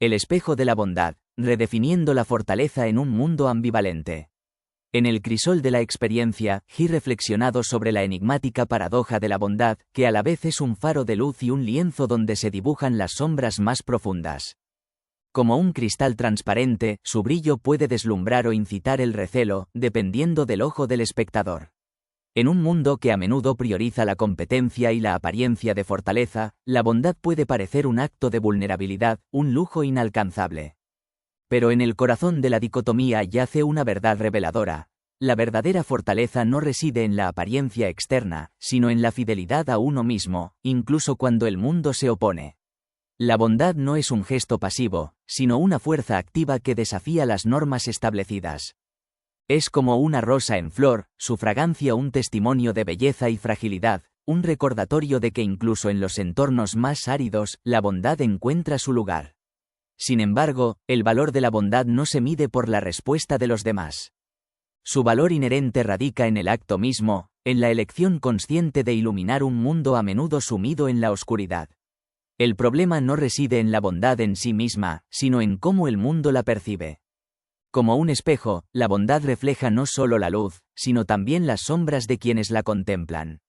El espejo de la bondad, redefiniendo la fortaleza en un mundo ambivalente. En el crisol de la experiencia, he reflexionado sobre la enigmática paradoja de la bondad, que a la vez es un faro de luz y un lienzo donde se dibujan las sombras más profundas. Como un cristal transparente, su brillo puede deslumbrar o incitar el recelo, dependiendo del ojo del espectador. En un mundo que a menudo prioriza la competencia y la apariencia de fortaleza, la bondad puede parecer un acto de vulnerabilidad, un lujo inalcanzable. Pero en el corazón de la dicotomía yace una verdad reveladora. La verdadera fortaleza no reside en la apariencia externa, sino en la fidelidad a uno mismo, incluso cuando el mundo se opone. La bondad no es un gesto pasivo, sino una fuerza activa que desafía las normas establecidas. Es como una rosa en flor, su fragancia un testimonio de belleza y fragilidad, un recordatorio de que incluso en los entornos más áridos, la bondad encuentra su lugar. Sin embargo, el valor de la bondad no se mide por la respuesta de los demás. Su valor inherente radica en el acto mismo, en la elección consciente de iluminar un mundo a menudo sumido en la oscuridad. El problema no reside en la bondad en sí misma, sino en cómo el mundo la percibe. Como un espejo, la bondad refleja no solo la luz, sino también las sombras de quienes la contemplan.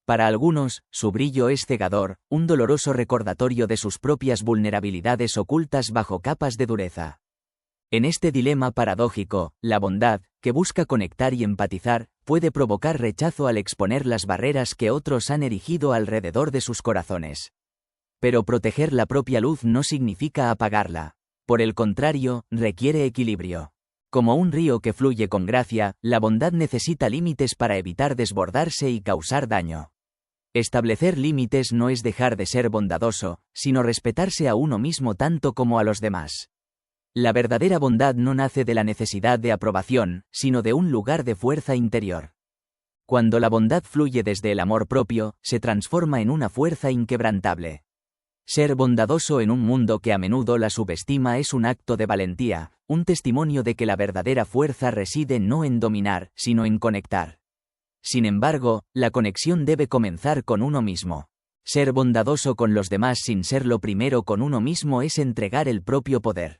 Para algunos, su brillo es cegador, un doloroso recordatorio de sus propias vulnerabilidades ocultas bajo capas de dureza. En este dilema paradójico, la bondad, que busca conectar y empatizar, puede provocar rechazo al exponer las barreras que otros han erigido alrededor de sus corazones. Pero proteger la propia luz no significa apagarla. Por el contrario, requiere equilibrio. Como un río que fluye con gracia, la bondad necesita límites para evitar desbordarse y causar daño. Establecer límites no es dejar de ser bondadoso, sino respetarse a uno mismo tanto como a los demás. La verdadera bondad no nace de la necesidad de aprobación, sino de un lugar de fuerza interior. Cuando la bondad fluye desde el amor propio, se transforma en una fuerza inquebrantable. Ser bondadoso en un mundo que a menudo la subestima es un acto de valentía, un testimonio de que la verdadera fuerza reside no en dominar, sino en conectar. Sin embargo, la conexión debe comenzar con uno mismo. Ser bondadoso con los demás sin serlo primero con uno mismo es entregar el propio poder.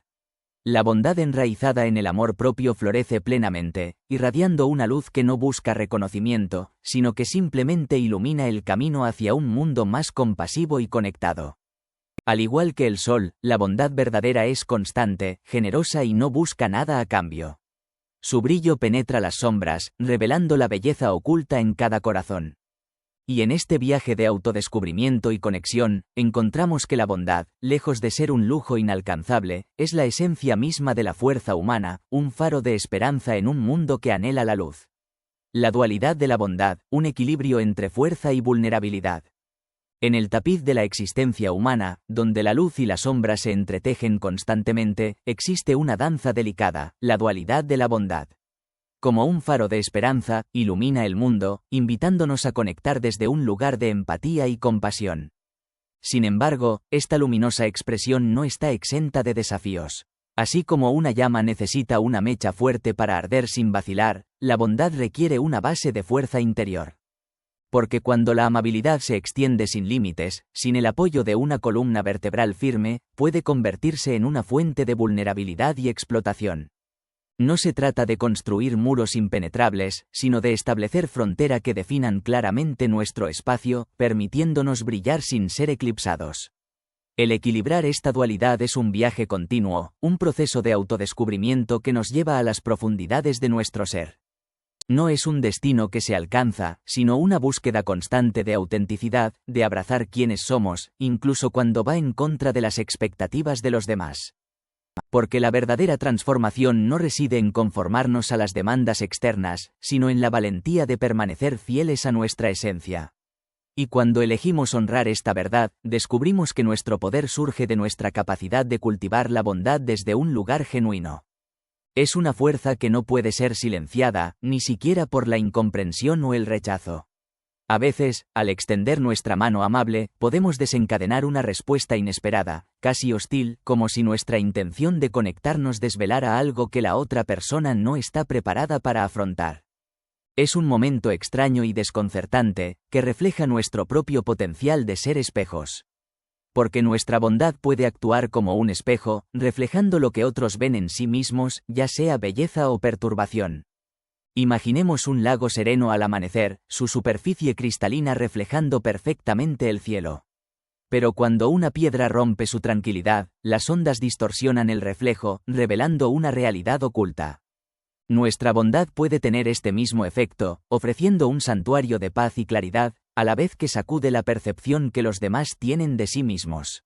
La bondad enraizada en el amor propio florece plenamente, irradiando una luz que no busca reconocimiento, sino que simplemente ilumina el camino hacia un mundo más compasivo y conectado. Al igual que el sol, la bondad verdadera es constante, generosa y no busca nada a cambio. Su brillo penetra las sombras, revelando la belleza oculta en cada corazón. Y en este viaje de autodescubrimiento y conexión, encontramos que la bondad, lejos de ser un lujo inalcanzable, es la esencia misma de la fuerza humana, un faro de esperanza en un mundo que anhela la luz. La dualidad de la bondad, un equilibrio entre fuerza y vulnerabilidad. En el tapiz de la existencia humana, donde la luz y la sombra se entretejen constantemente, existe una danza delicada, la dualidad de la bondad. Como un faro de esperanza, ilumina el mundo, invitándonos a conectar desde un lugar de empatía y compasión. Sin embargo, esta luminosa expresión no está exenta de desafíos. Así como una llama necesita una mecha fuerte para arder sin vacilar, la bondad requiere una base de fuerza interior. Porque cuando la amabilidad se extiende sin límites, sin el apoyo de una columna vertebral firme, puede convertirse en una fuente de vulnerabilidad y explotación. No se trata de construir muros impenetrables, sino de establecer fronteras que definan claramente nuestro espacio, permitiéndonos brillar sin ser eclipsados. El equilibrar esta dualidad es un viaje continuo, un proceso de autodescubrimiento que nos lleva a las profundidades de nuestro ser. No es un destino que se alcanza, sino una búsqueda constante de autenticidad, de abrazar quienes somos, incluso cuando va en contra de las expectativas de los demás. Porque la verdadera transformación no reside en conformarnos a las demandas externas, sino en la valentía de permanecer fieles a nuestra esencia. Y cuando elegimos honrar esta verdad, descubrimos que nuestro poder surge de nuestra capacidad de cultivar la bondad desde un lugar genuino. Es una fuerza que no puede ser silenciada, ni siquiera por la incomprensión o el rechazo. A veces, al extender nuestra mano amable, podemos desencadenar una respuesta inesperada, casi hostil, como si nuestra intención de conectarnos desvelara algo que la otra persona no está preparada para afrontar. Es un momento extraño y desconcertante, que refleja nuestro propio potencial de ser espejos. Porque nuestra bondad puede actuar como un espejo, reflejando lo que otros ven en sí mismos, ya sea belleza o perturbación. Imaginemos un lago sereno al amanecer, su superficie cristalina reflejando perfectamente el cielo. Pero cuando una piedra rompe su tranquilidad, las ondas distorsionan el reflejo, revelando una realidad oculta. Nuestra bondad puede tener este mismo efecto, ofreciendo un santuario de paz y claridad, a la vez que sacude la percepción que los demás tienen de sí mismos.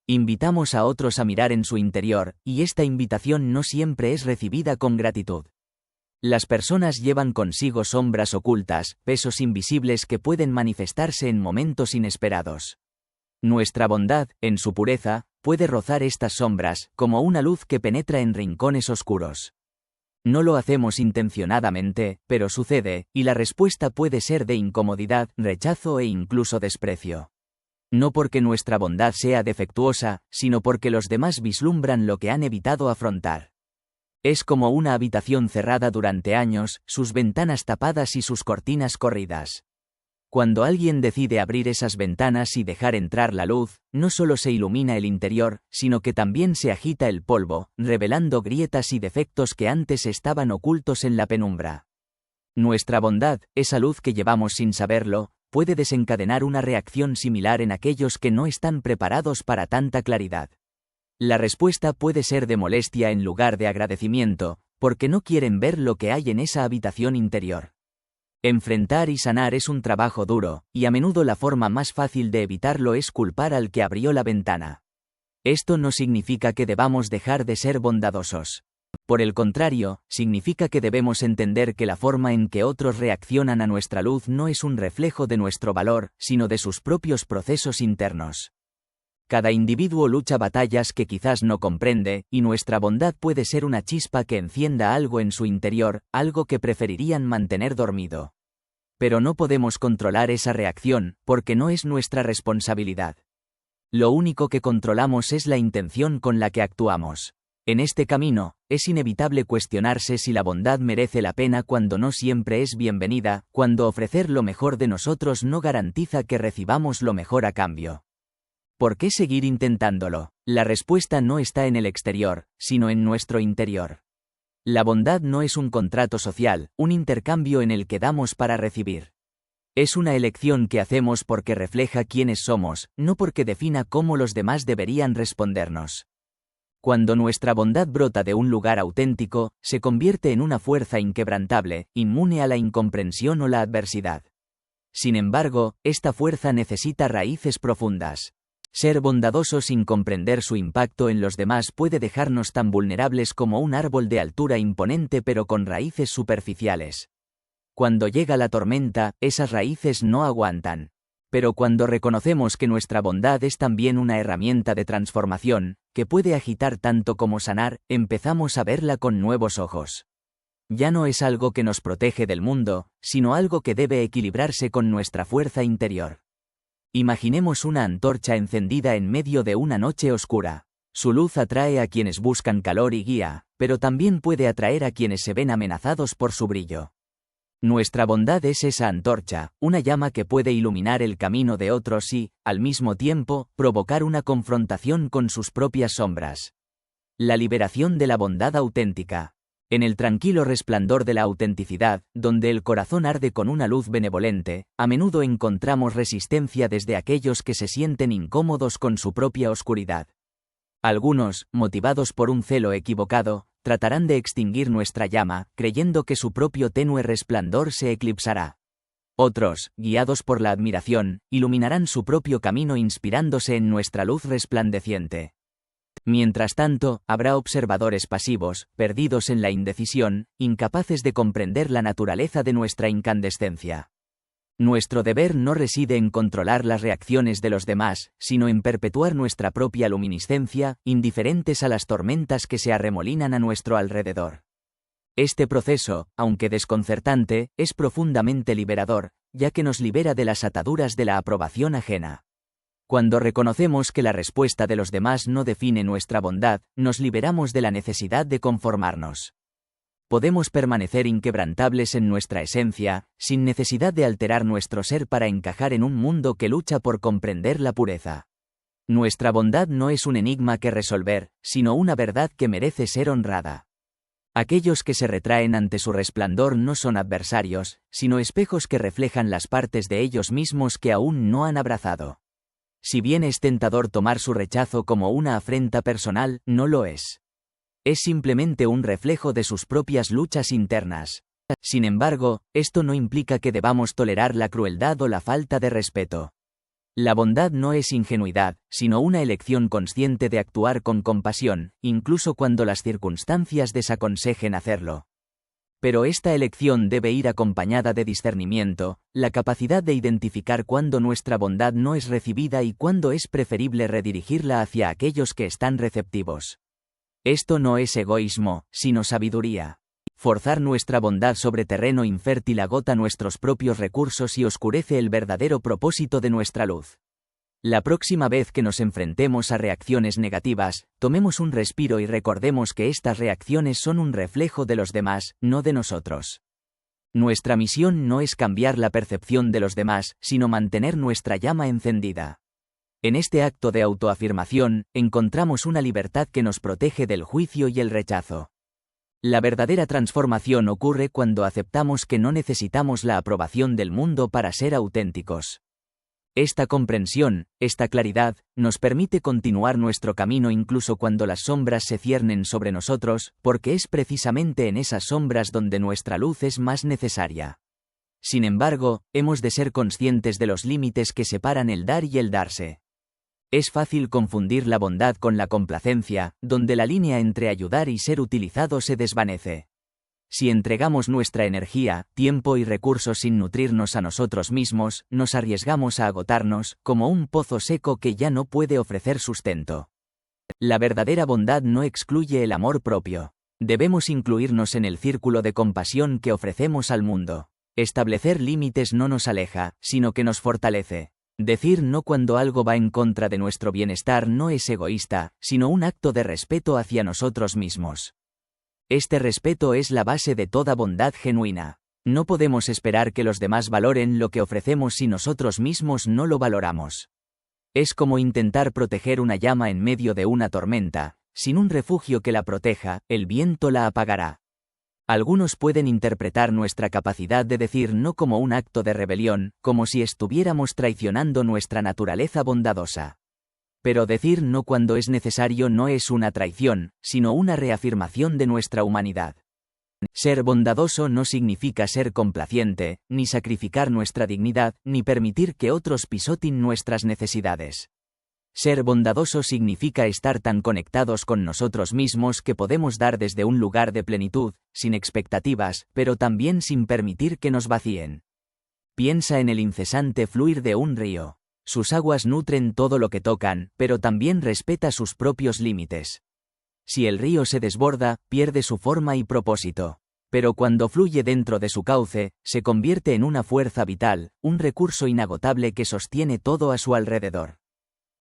Invitamos a otros a mirar en su interior, y esta invitación no siempre es recibida con gratitud. Las personas llevan consigo sombras ocultas, pesos invisibles que pueden manifestarse en momentos inesperados. Nuestra bondad, en su pureza, puede rozar estas sombras, como una luz que penetra en rincones oscuros. No lo hacemos intencionadamente, pero sucede, y la respuesta puede ser de incomodidad, rechazo e incluso desprecio. No porque nuestra bondad sea defectuosa, sino porque los demás vislumbran lo que han evitado afrontar. Es como una habitación cerrada durante años, sus ventanas tapadas y sus cortinas corridas. Cuando alguien decide abrir esas ventanas y dejar entrar la luz, no solo se ilumina el interior, sino que también se agita el polvo, revelando grietas y defectos que antes estaban ocultos en la penumbra. Nuestra bondad, esa luz que llevamos sin saberlo, puede desencadenar una reacción similar en aquellos que no están preparados para tanta claridad. La respuesta puede ser de molestia en lugar de agradecimiento, porque no quieren ver lo que hay en esa habitación interior. Enfrentar y sanar es un trabajo duro, y a menudo la forma más fácil de evitarlo es culpar al que abrió la ventana. Esto no significa que debamos dejar de ser bondadosos. Por el contrario, significa que debemos entender que la forma en que otros reaccionan a nuestra luz no es un reflejo de nuestro valor, sino de sus propios procesos internos. Cada individuo lucha batallas que quizás no comprende, y nuestra bondad puede ser una chispa que encienda algo en su interior, algo que preferirían mantener dormido. Pero no podemos controlar esa reacción, porque no es nuestra responsabilidad. Lo único que controlamos es la intención con la que actuamos. En este camino, es inevitable cuestionarse si la bondad merece la pena cuando no siempre es bienvenida, cuando ofrecer lo mejor de nosotros no garantiza que recibamos lo mejor a cambio. ¿Por qué seguir intentándolo? La respuesta no está en el exterior, sino en nuestro interior. La bondad no es un contrato social, un intercambio en el que damos para recibir. Es una elección que hacemos porque refleja quiénes somos, no porque defina cómo los demás deberían respondernos. Cuando nuestra bondad brota de un lugar auténtico, se convierte en una fuerza inquebrantable, inmune a la incomprensión o la adversidad. Sin embargo, esta fuerza necesita raíces profundas. Ser bondadoso sin comprender su impacto en los demás puede dejarnos tan vulnerables como un árbol de altura imponente pero con raíces superficiales. Cuando llega la tormenta, esas raíces no aguantan. Pero cuando reconocemos que nuestra bondad es también una herramienta de transformación, que puede agitar tanto como sanar, empezamos a verla con nuevos ojos. Ya no es algo que nos protege del mundo, sino algo que debe equilibrarse con nuestra fuerza interior. Imaginemos una antorcha encendida en medio de una noche oscura. Su luz atrae a quienes buscan calor y guía, pero también puede atraer a quienes se ven amenazados por su brillo. Nuestra bondad es esa antorcha, una llama que puede iluminar el camino de otros y, al mismo tiempo, provocar una confrontación con sus propias sombras. La liberación de la bondad auténtica. En el tranquilo resplandor de la autenticidad, donde el corazón arde con una luz benevolente, a menudo encontramos resistencia desde aquellos que se sienten incómodos con su propia oscuridad. Algunos, motivados por un celo equivocado, tratarán de extinguir nuestra llama, creyendo que su propio tenue resplandor se eclipsará. Otros, guiados por la admiración, iluminarán su propio camino inspirándose en nuestra luz resplandeciente. Mientras tanto, habrá observadores pasivos, perdidos en la indecisión, incapaces de comprender la naturaleza de nuestra incandescencia. Nuestro deber no reside en controlar las reacciones de los demás, sino en perpetuar nuestra propia luminiscencia, indiferentes a las tormentas que se arremolinan a nuestro alrededor. Este proceso, aunque desconcertante, es profundamente liberador, ya que nos libera de las ataduras de la aprobación ajena. Cuando reconocemos que la respuesta de los demás no define nuestra bondad, nos liberamos de la necesidad de conformarnos. Podemos permanecer inquebrantables en nuestra esencia, sin necesidad de alterar nuestro ser para encajar en un mundo que lucha por comprender la pureza. Nuestra bondad no es un enigma que resolver, sino una verdad que merece ser honrada. Aquellos que se retraen ante su resplandor no son adversarios, sino espejos que reflejan las partes de ellos mismos que aún no han abrazado. Si bien es tentador tomar su rechazo como una afrenta personal, no lo es. Es simplemente un reflejo de sus propias luchas internas. Sin embargo, esto no implica que debamos tolerar la crueldad o la falta de respeto. La bondad no es ingenuidad, sino una elección consciente de actuar con compasión, incluso cuando las circunstancias desaconsejen hacerlo. Pero esta elección debe ir acompañada de discernimiento, la capacidad de identificar cuándo nuestra bondad no es recibida y cuándo es preferible redirigirla hacia aquellos que están receptivos. Esto no es egoísmo, sino sabiduría. Forzar nuestra bondad sobre terreno infértil agota nuestros propios recursos y oscurece el verdadero propósito de nuestra luz. La próxima vez que nos enfrentemos a reacciones negativas, tomemos un respiro y recordemos que estas reacciones son un reflejo de los demás, no de nosotros. Nuestra misión no es cambiar la percepción de los demás, sino mantener nuestra llama encendida. En este acto de autoafirmación, encontramos una libertad que nos protege del juicio y el rechazo. La verdadera transformación ocurre cuando aceptamos que no necesitamos la aprobación del mundo para ser auténticos. Esta comprensión, esta claridad, nos permite continuar nuestro camino incluso cuando las sombras se ciernen sobre nosotros, porque es precisamente en esas sombras donde nuestra luz es más necesaria. Sin embargo, hemos de ser conscientes de los límites que separan el dar y el darse. Es fácil confundir la bondad con la complacencia, donde la línea entre ayudar y ser utilizado se desvanece. Si entregamos nuestra energía, tiempo y recursos sin nutrirnos a nosotros mismos, nos arriesgamos a agotarnos, como un pozo seco que ya no puede ofrecer sustento. La verdadera bondad no excluye el amor propio. Debemos incluirnos en el círculo de compasión que ofrecemos al mundo. Establecer límites no nos aleja, sino que nos fortalece. Decir no cuando algo va en contra de nuestro bienestar no es egoísta, sino un acto de respeto hacia nosotros mismos. Este respeto es la base de toda bondad genuina. No podemos esperar que los demás valoren lo que ofrecemos si nosotros mismos no lo valoramos. Es como intentar proteger una llama en medio de una tormenta. Sin un refugio que la proteja, el viento la apagará. Algunos pueden interpretar nuestra capacidad de decir no como un acto de rebelión, como si estuviéramos traicionando nuestra naturaleza bondadosa. Pero decir no cuando es necesario no es una traición, sino una reafirmación de nuestra humanidad. Ser bondadoso no significa ser complaciente, ni sacrificar nuestra dignidad, ni permitir que otros pisoteen nuestras necesidades. Ser bondadoso significa estar tan conectados con nosotros mismos que podemos dar desde un lugar de plenitud, sin expectativas, pero también sin permitir que nos vacíen. Piensa en el incesante fluir de un río. Sus aguas nutren todo lo que tocan, pero también respeta sus propios límites. Si el río se desborda, pierde su forma y propósito. Pero cuando fluye dentro de su cauce, se convierte en una fuerza vital, un recurso inagotable que sostiene todo a su alrededor.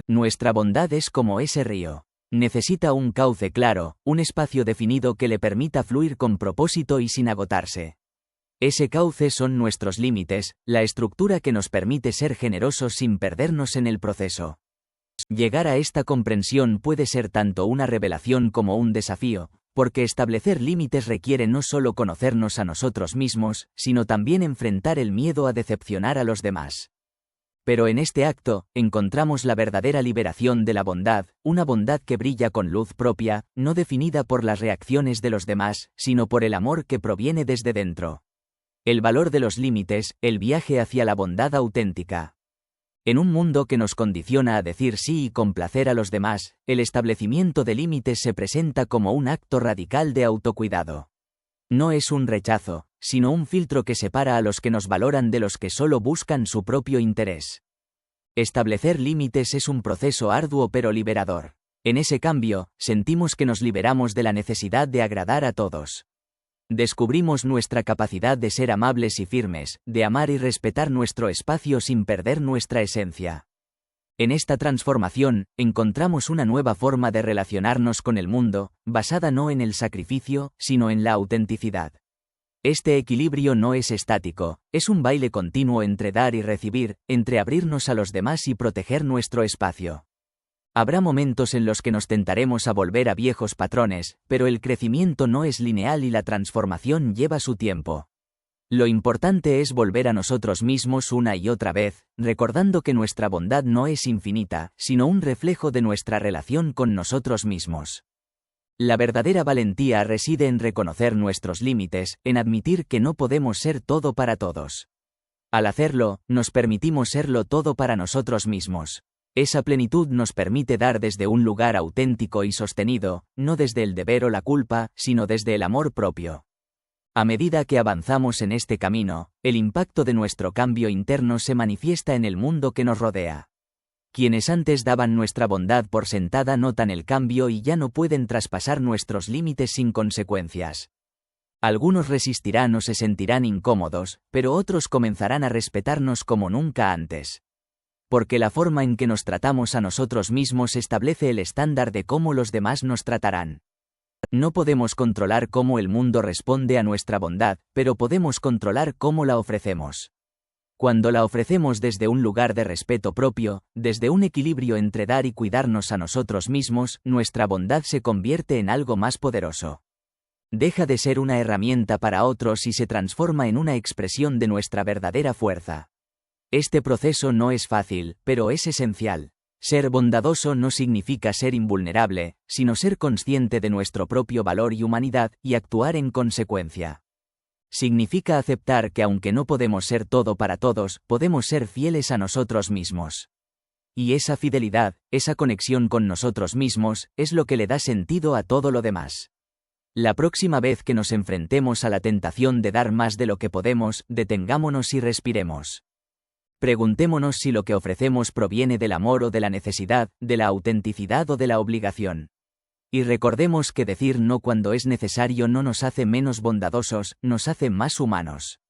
Nuestra bondad es como ese río. Necesita un cauce claro, un espacio definido que le permita fluir con propósito y sin agotarse. Ese cauce son nuestros límites, la estructura que nos permite ser generosos sin perdernos en el proceso. Llegar a esta comprensión puede ser tanto una revelación como un desafío, porque establecer límites requiere no solo conocernos a nosotros mismos, sino también enfrentar el miedo a decepcionar a los demás. Pero en este acto, encontramos la verdadera liberación de la bondad, una bondad que brilla con luz propia, no definida por las reacciones de los demás, sino por el amor que proviene desde dentro. El valor de los límites, el viaje hacia la bondad auténtica. En un mundo que nos condiciona a decir sí y complacer a los demás, el establecimiento de límites se presenta como un acto radical de autocuidado. No es un rechazo, sino un filtro que separa a los que nos valoran de los que solo buscan su propio interés. Establecer límites es un proceso arduo pero liberador. En ese cambio, sentimos que nos liberamos de la necesidad de agradar a todos. Descubrimos nuestra capacidad de ser amables y firmes, de amar y respetar nuestro espacio sin perder nuestra esencia. En esta transformación, encontramos una nueva forma de relacionarnos con el mundo, basada no en el sacrificio, sino en la autenticidad. Este equilibrio no es estático, es un baile continuo entre dar y recibir, entre abrirnos a los demás y proteger nuestro espacio. Habrá momentos en los que nos tentaremos a volver a viejos patrones, pero el crecimiento no es lineal y la transformación lleva su tiempo. Lo importante es volver a nosotros mismos una y otra vez, recordando que nuestra bondad no es infinita, sino un reflejo de nuestra relación con nosotros mismos. La verdadera valentía reside en reconocer nuestros límites, en admitir que no podemos ser todo para todos. Al hacerlo, nos permitimos serlo todo para nosotros mismos. Esa plenitud nos permite dar desde un lugar auténtico y sostenido, no desde el deber o la culpa, sino desde el amor propio. A medida que avanzamos en este camino, el impacto de nuestro cambio interno se manifiesta en el mundo que nos rodea. Quienes antes daban nuestra bondad por sentada notan el cambio y ya no pueden traspasar nuestros límites sin consecuencias. Algunos resistirán o se sentirán incómodos, pero otros comenzarán a respetarnos como nunca antes. Porque la forma en que nos tratamos a nosotros mismos establece el estándar de cómo los demás nos tratarán. No podemos controlar cómo el mundo responde a nuestra bondad, pero podemos controlar cómo la ofrecemos. Cuando la ofrecemos desde un lugar de respeto propio, desde un equilibrio entre dar y cuidarnos a nosotros mismos, nuestra bondad se convierte en algo más poderoso. Deja de ser una herramienta para otros y se transforma en una expresión de nuestra verdadera fuerza. Este proceso no es fácil, pero es esencial. Ser bondadoso no significa ser invulnerable, sino ser consciente de nuestro propio valor y humanidad, y actuar en consecuencia. Significa aceptar que aunque no podemos ser todo para todos, podemos ser fieles a nosotros mismos. Y esa fidelidad, esa conexión con nosotros mismos, es lo que le da sentido a todo lo demás. La próxima vez que nos enfrentemos a la tentación de dar más de lo que podemos, detengámonos y respiremos. Preguntémonos si lo que ofrecemos proviene del amor o de la necesidad, de la autenticidad o de la obligación. Y recordemos que decir no cuando es necesario no nos hace menos bondadosos, nos hace más humanos.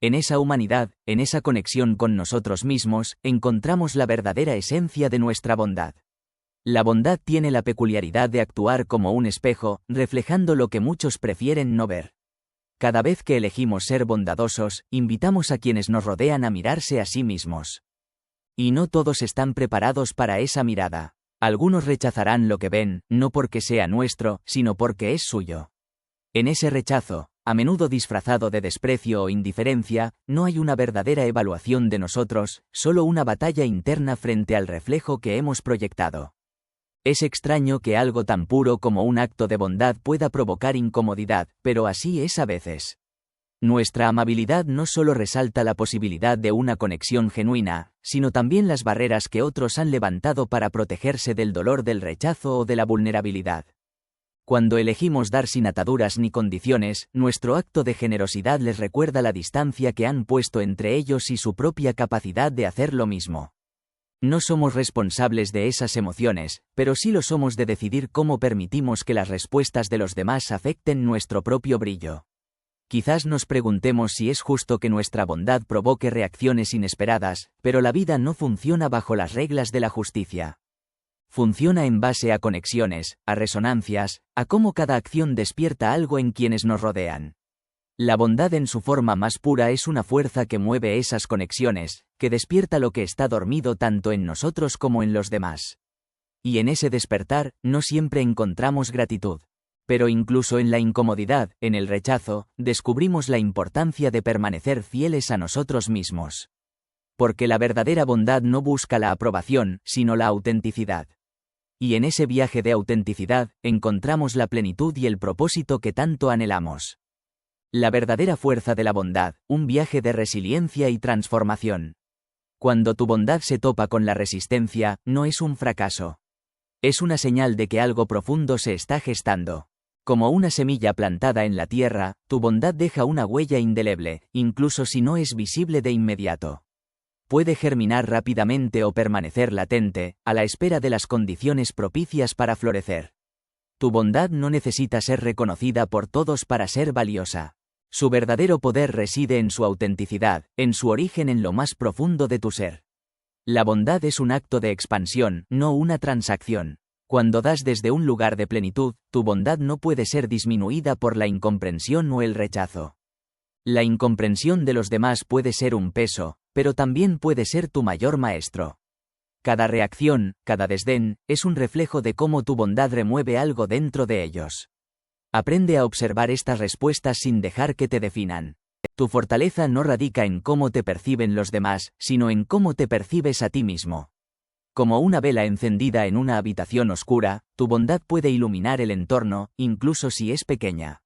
En esa humanidad, en esa conexión con nosotros mismos, encontramos la verdadera esencia de nuestra bondad. La bondad tiene la peculiaridad de actuar como un espejo, reflejando lo que muchos prefieren no ver. Cada vez que elegimos ser bondadosos, invitamos a quienes nos rodean a mirarse a sí mismos. Y no todos están preparados para esa mirada. Algunos rechazarán lo que ven, no porque sea nuestro, sino porque es suyo. En ese rechazo, a menudo disfrazado de desprecio o indiferencia, no hay una verdadera evaluación de nosotros, solo una batalla interna frente al reflejo que hemos proyectado. Es extraño que algo tan puro como un acto de bondad pueda provocar incomodidad, pero así es a veces. Nuestra amabilidad no solo resalta la posibilidad de una conexión genuina, sino también las barreras que otros han levantado para protegerse del dolor del rechazo o de la vulnerabilidad. Cuando elegimos dar sin ataduras ni condiciones, nuestro acto de generosidad les recuerda la distancia que han puesto entre ellos y su propia capacidad de hacer lo mismo. No somos responsables de esas emociones, pero sí lo somos de decidir cómo permitimos que las respuestas de los demás afecten nuestro propio brillo. Quizás nos preguntemos si es justo que nuestra bondad provoque reacciones inesperadas, pero la vida no funciona bajo las reglas de la justicia. Funciona en base a conexiones, a resonancias, a cómo cada acción despierta algo en quienes nos rodean. La bondad en su forma más pura es una fuerza que mueve esas conexiones, que despierta lo que está dormido tanto en nosotros como en los demás. Y en ese despertar, no siempre encontramos gratitud. Pero incluso en la incomodidad, en el rechazo, descubrimos la importancia de permanecer fieles a nosotros mismos. Porque la verdadera bondad no busca la aprobación, sino la autenticidad. Y en ese viaje de autenticidad, encontramos la plenitud y el propósito que tanto anhelamos. La verdadera fuerza de la bondad, un viaje de resiliencia y transformación. Cuando tu bondad se topa con la resistencia, no es un fracaso. Es una señal de que algo profundo se está gestando. Como una semilla plantada en la tierra, tu bondad deja una huella indeleble, incluso si no es visible de inmediato. Puede germinar rápidamente o permanecer latente, a la espera de las condiciones propicias para florecer. Tu bondad no necesita ser reconocida por todos para ser valiosa. Su verdadero poder reside en su autenticidad, en su origen en lo más profundo de tu ser. La bondad es un acto de expansión, no una transacción. Cuando das desde un lugar de plenitud, tu bondad no puede ser disminuida por la incomprensión o el rechazo. La incomprensión de los demás puede ser un peso, pero también puede ser tu mayor maestro. Cada reacción, cada desdén, es un reflejo de cómo tu bondad remueve algo dentro de ellos. Aprende a observar estas respuestas sin dejar que te definan. Tu fortaleza no radica en cómo te perciben los demás, sino en cómo te percibes a ti mismo. Como una vela encendida en una habitación oscura, tu bondad puede iluminar el entorno, incluso si es pequeña.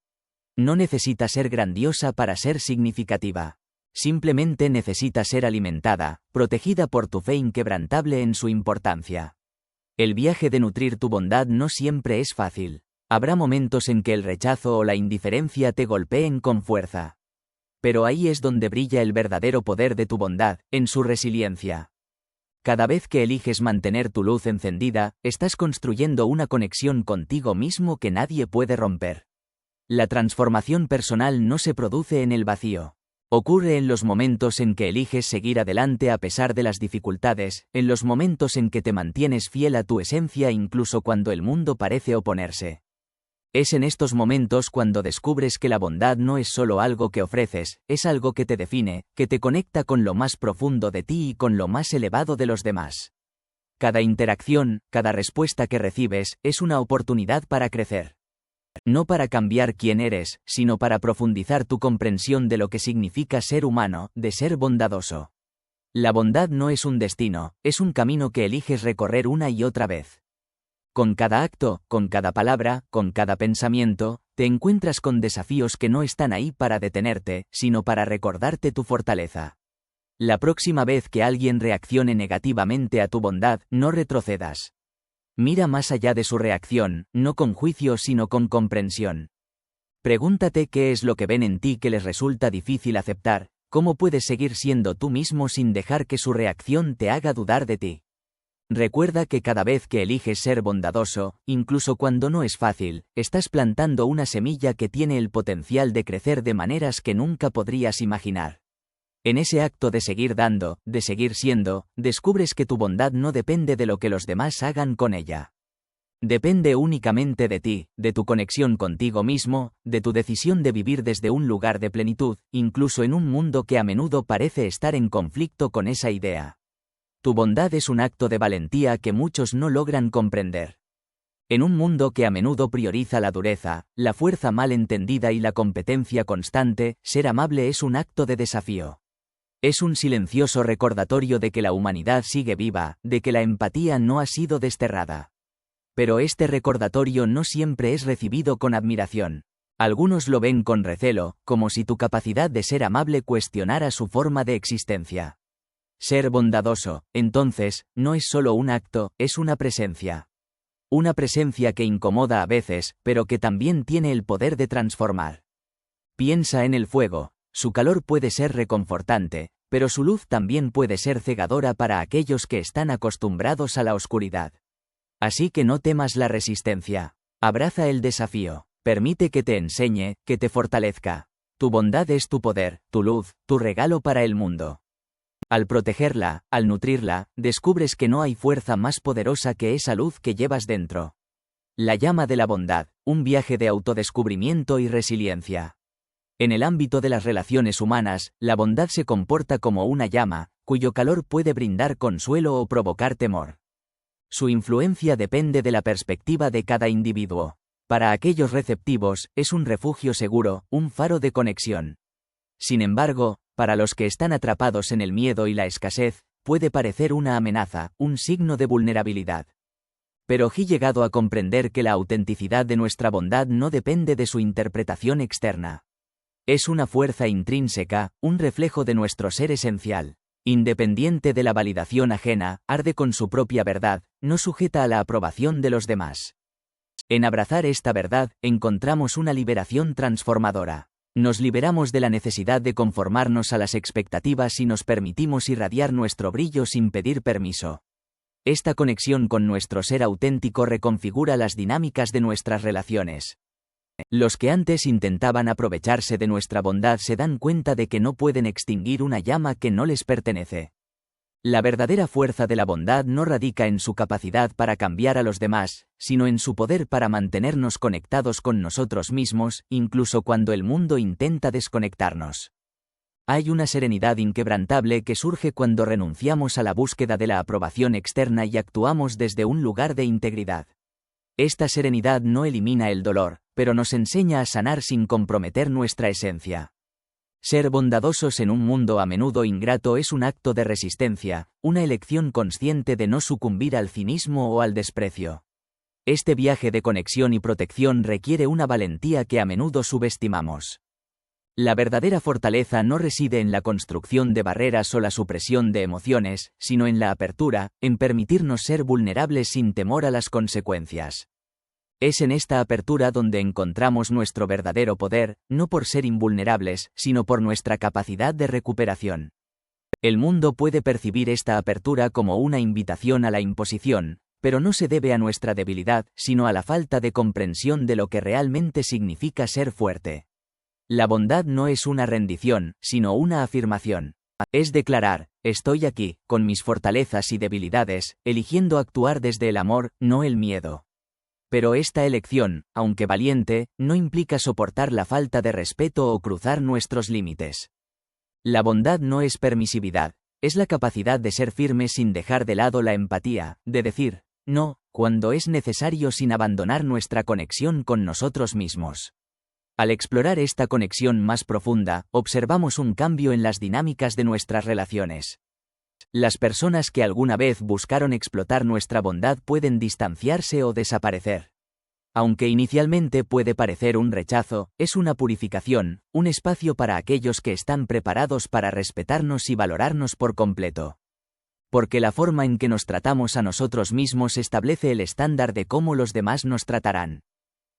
No necesita ser grandiosa para ser significativa. Simplemente necesita ser alimentada, protegida por tu fe inquebrantable en su importancia. El viaje de nutrir tu bondad no siempre es fácil. Habrá momentos en que el rechazo o la indiferencia te golpeen con fuerza. Pero ahí es donde brilla el verdadero poder de tu bondad, en su resiliencia. Cada vez que eliges mantener tu luz encendida, estás construyendo una conexión contigo mismo que nadie puede romper. La transformación personal no se produce en el vacío. Ocurre en los momentos en que eliges seguir adelante a pesar de las dificultades, en los momentos en que te mantienes fiel a tu esencia incluso cuando el mundo parece oponerse. Es en estos momentos cuando descubres que la bondad no es solo algo que ofreces, es algo que te define, que te conecta con lo más profundo de ti y con lo más elevado de los demás. Cada interacción, cada respuesta que recibes, es una oportunidad para crecer. No para cambiar quién eres, sino para profundizar tu comprensión de lo que significa ser humano, de ser bondadoso. La bondad no es un destino, es un camino que eliges recorrer una y otra vez. Con cada acto, con cada palabra, con cada pensamiento, te encuentras con desafíos que no están ahí para detenerte, sino para recordarte tu fortaleza. La próxima vez que alguien reaccione negativamente a tu bondad, no retrocedas. Mira más allá de su reacción, no con juicio sino con comprensión. Pregúntate qué es lo que ven en ti que les resulta difícil aceptar, cómo puedes seguir siendo tú mismo sin dejar que su reacción te haga dudar de ti. Recuerda que cada vez que eliges ser bondadoso, incluso cuando no es fácil, estás plantando una semilla que tiene el potencial de crecer de maneras que nunca podrías imaginar. En ese acto de seguir dando, de seguir siendo, descubres que tu bondad no depende de lo que los demás hagan con ella. Depende únicamente de ti, de tu conexión contigo mismo, de tu decisión de vivir desde un lugar de plenitud, incluso en un mundo que a menudo parece estar en conflicto con esa idea. Tu bondad es un acto de valentía que muchos no logran comprender. En un mundo que a menudo prioriza la dureza, la fuerza mal entendida y la competencia constante, ser amable es un acto de desafío. Es un silencioso recordatorio de que la humanidad sigue viva, de que la empatía no ha sido desterrada. Pero este recordatorio no siempre es recibido con admiración. Algunos lo ven con recelo, como si tu capacidad de ser amable cuestionara su forma de existencia. Ser bondadoso, entonces, no es solo un acto, es una presencia. Una presencia que incomoda a veces, pero que también tiene el poder de transformar. Piensa en el fuego, su calor puede ser reconfortante, pero su luz también puede ser cegadora para aquellos que están acostumbrados a la oscuridad. Así que no temas la resistencia. Abraza el desafío. Permite que te enseñe, que te fortalezca. Tu bondad es tu poder, tu luz, tu regalo para el mundo. Al protegerla, al nutrirla, descubres que no hay fuerza más poderosa que esa luz que llevas dentro. La llama de la bondad, un viaje de autodescubrimiento y resiliencia. En el ámbito de las relaciones humanas, la bondad se comporta como una llama, cuyo calor puede brindar consuelo o provocar temor. Su influencia depende de la perspectiva de cada individuo. Para aquellos receptivos, es un refugio seguro, un faro de conexión. Sin embargo, para los que están atrapados en el miedo y la escasez, puede parecer una amenaza, un signo de vulnerabilidad. Pero he llegado a comprender que la autenticidad de nuestra bondad no depende de su interpretación externa. Es una fuerza intrínseca, un reflejo de nuestro ser esencial. Independiente de la validación ajena, arde con su propia verdad, no sujeta a la aprobación de los demás. En abrazar esta verdad, encontramos una liberación transformadora. Nos liberamos de la necesidad de conformarnos a las expectativas y nos permitimos irradiar nuestro brillo sin pedir permiso. Esta conexión con nuestro ser auténtico reconfigura las dinámicas de nuestras relaciones. Los que antes intentaban aprovecharse de nuestra bondad se dan cuenta de que no pueden extinguir una llama que no les pertenece. La verdadera fuerza de la bondad no radica en su capacidad para cambiar a los demás, sino en su poder para mantenernos conectados con nosotros mismos, incluso cuando el mundo intenta desconectarnos. Hay una serenidad inquebrantable que surge cuando renunciamos a la búsqueda de la aprobación externa y actuamos desde un lugar de integridad. Esta serenidad no elimina el dolor, pero nos enseña a sanar sin comprometer nuestra esencia. Ser bondadosos en un mundo a menudo ingrato es un acto de resistencia, una elección consciente de no sucumbir al cinismo o al desprecio. Este viaje de conexión y protección requiere una valentía que a menudo subestimamos. La verdadera fortaleza no reside en la construcción de barreras o la supresión de emociones, sino en la apertura, en permitirnos ser vulnerables sin temor a las consecuencias. Es en esta apertura donde encontramos nuestro verdadero poder, no por ser invulnerables, sino por nuestra capacidad de recuperación. El mundo puede percibir esta apertura como una invitación a la imposición, pero no se debe a nuestra debilidad, sino a la falta de comprensión de lo que realmente significa ser fuerte. La bondad no es una rendición, sino una afirmación. Es declarar, estoy aquí, con mis fortalezas y debilidades, eligiendo actuar desde el amor, no el miedo. Pero esta elección, aunque valiente, no implica soportar la falta de respeto o cruzar nuestros límites. La bondad no es permisividad, es la capacidad de ser firme sin dejar de lado la empatía, de decir, no, cuando es necesario sin abandonar nuestra conexión con nosotros mismos. Al explorar esta conexión más profunda, observamos un cambio en las dinámicas de nuestras relaciones. Las personas que alguna vez buscaron explotar nuestra bondad pueden distanciarse o desaparecer. Aunque inicialmente puede parecer un rechazo, es una purificación, un espacio para aquellos que están preparados para respetarnos y valorarnos por completo. Porque la forma en que nos tratamos a nosotros mismos establece el estándar de cómo los demás nos tratarán.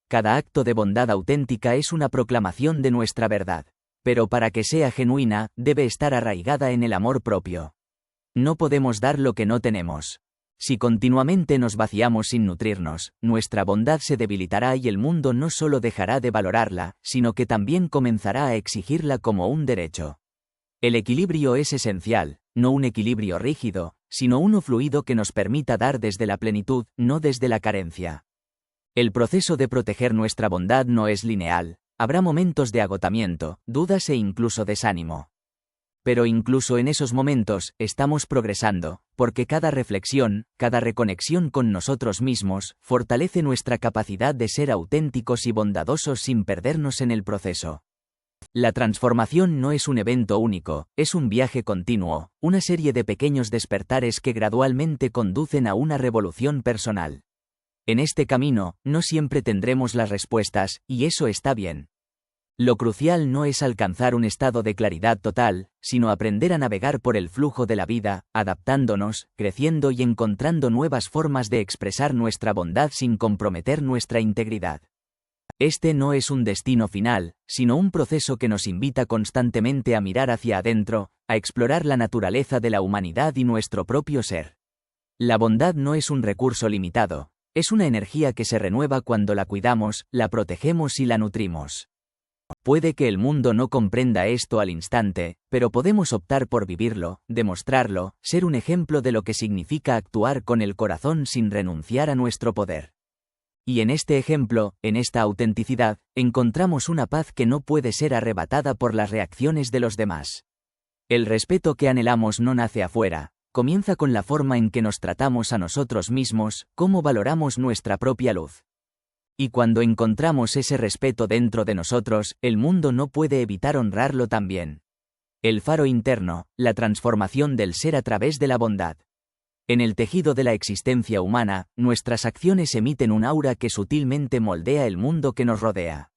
Cada acto de bondad auténtica es una proclamación de nuestra verdad. Pero para que sea genuina, debe estar arraigada en el amor propio. No podemos dar lo que no tenemos. Si continuamente nos vaciamos sin nutrirnos, nuestra bondad se debilitará y el mundo no solo dejará de valorarla, sino que también comenzará a exigirla como un derecho. El equilibrio es esencial, no un equilibrio rígido, sino uno fluido que nos permita dar desde la plenitud, no desde la carencia. El proceso de proteger nuestra bondad no es lineal, habrá momentos de agotamiento, dudas e incluso desánimo. Pero incluso en esos momentos, estamos progresando, porque cada reflexión, cada reconexión con nosotros mismos, fortalece nuestra capacidad de ser auténticos y bondadosos sin perdernos en el proceso. La transformación no es un evento único, es un viaje continuo, una serie de pequeños despertares que gradualmente conducen a una revolución personal. En este camino, no siempre tendremos las respuestas, y eso está bien. Lo crucial no es alcanzar un estado de claridad total, sino aprender a navegar por el flujo de la vida, adaptándonos, creciendo y encontrando nuevas formas de expresar nuestra bondad sin comprometer nuestra integridad. Este no es un destino final, sino un proceso que nos invita constantemente a mirar hacia adentro, a explorar la naturaleza de la humanidad y nuestro propio ser. La bondad no es un recurso limitado, es una energía que se renueva cuando la cuidamos, la protegemos y la nutrimos. Puede que el mundo no comprenda esto al instante, pero podemos optar por vivirlo, demostrarlo, ser un ejemplo de lo que significa actuar con el corazón sin renunciar a nuestro poder. Y en este ejemplo, en esta autenticidad, encontramos una paz que no puede ser arrebatada por las reacciones de los demás. El respeto que anhelamos no nace afuera, comienza con la forma en que nos tratamos a nosotros mismos, cómo valoramos nuestra propia luz. Y cuando encontramos ese respeto dentro de nosotros, el mundo no puede evitar honrarlo también. El faro interno, la transformación del ser a través de la bondad. En el tejido de la existencia humana, nuestras acciones emiten un aura que sutilmente moldea el mundo que nos rodea.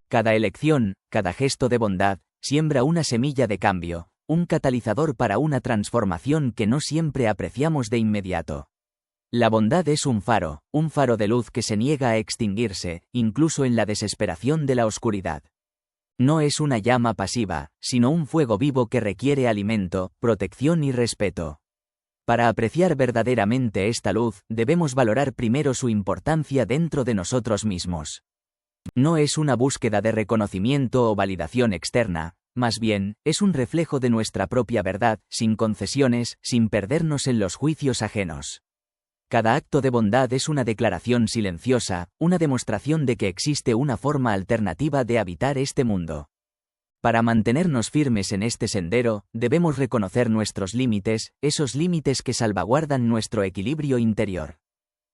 Cada elección, cada gesto de bondad, siembra una semilla de cambio, un catalizador para una transformación que no siempre apreciamos de inmediato. La bondad es un faro de luz que se niega a extinguirse, incluso en la desesperación de la oscuridad. No es una llama pasiva, sino un fuego vivo que requiere alimento, protección y respeto. Para apreciar verdaderamente esta luz, debemos valorar primero su importancia dentro de nosotros mismos. No es una búsqueda de reconocimiento o validación externa, más bien, es un reflejo de nuestra propia verdad, sin concesiones, sin perdernos en los juicios ajenos. Cada acto de bondad es una declaración silenciosa, una demostración de que existe una forma alternativa de habitar este mundo. Para mantenernos firmes en este sendero, debemos reconocer nuestros límites, esos límites que salvaguardan nuestro equilibrio interior.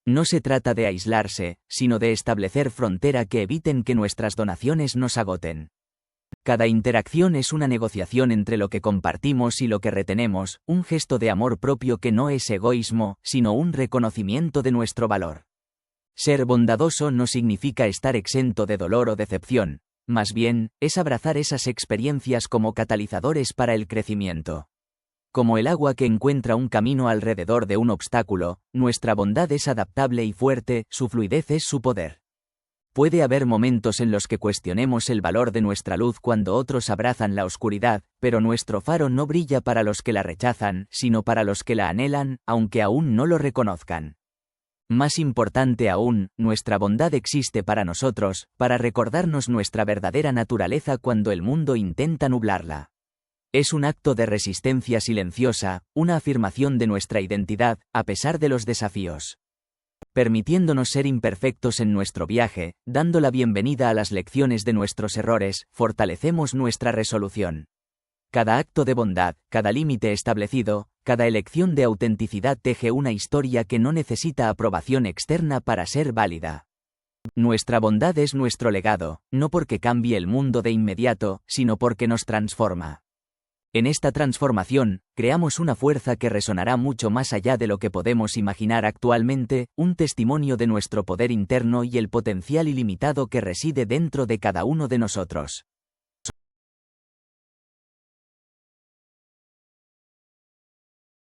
No se trata de aislarse, sino de establecer frontera que eviten que nuestras donaciones nos agoten. Cada interacción es una negociación entre lo que compartimos y lo que retenemos, un gesto de amor propio que no es egoísmo, sino un reconocimiento de nuestro valor. Ser bondadoso no significa estar exento de dolor o decepción, más bien, es abrazar esas experiencias como catalizadores para el crecimiento. Como el agua que encuentra un camino alrededor de un obstáculo, nuestra bondad es adaptable y fuerte, su fluidez es su poder. Puede haber momentos en los que cuestionemos el valor de nuestra luz cuando otros abrazan la oscuridad, pero nuestro faro no brilla para los que la rechazan, sino para los que la anhelan, aunque aún no lo reconozcan. Más importante aún, nuestra bondad existe para nosotros, para recordarnos nuestra verdadera naturaleza cuando el mundo intenta nublarla. Es un acto de resistencia silenciosa, una afirmación de nuestra identidad, a pesar de los desafíos. Permitiéndonos ser imperfectos en nuestro viaje, dando la bienvenida a las lecciones de nuestros errores, fortalecemos nuestra resolución. Cada acto de bondad, cada límite establecido, cada elección de autenticidad teje una historia que no necesita aprobación externa para ser válida. Nuestra bondad es nuestro legado, no porque cambie el mundo de inmediato, sino porque nos transforma. En esta transformación, creamos una fuerza que resonará mucho más allá de lo que podemos imaginar actualmente, un testimonio de nuestro poder interno y el potencial ilimitado que reside dentro de cada uno de nosotros.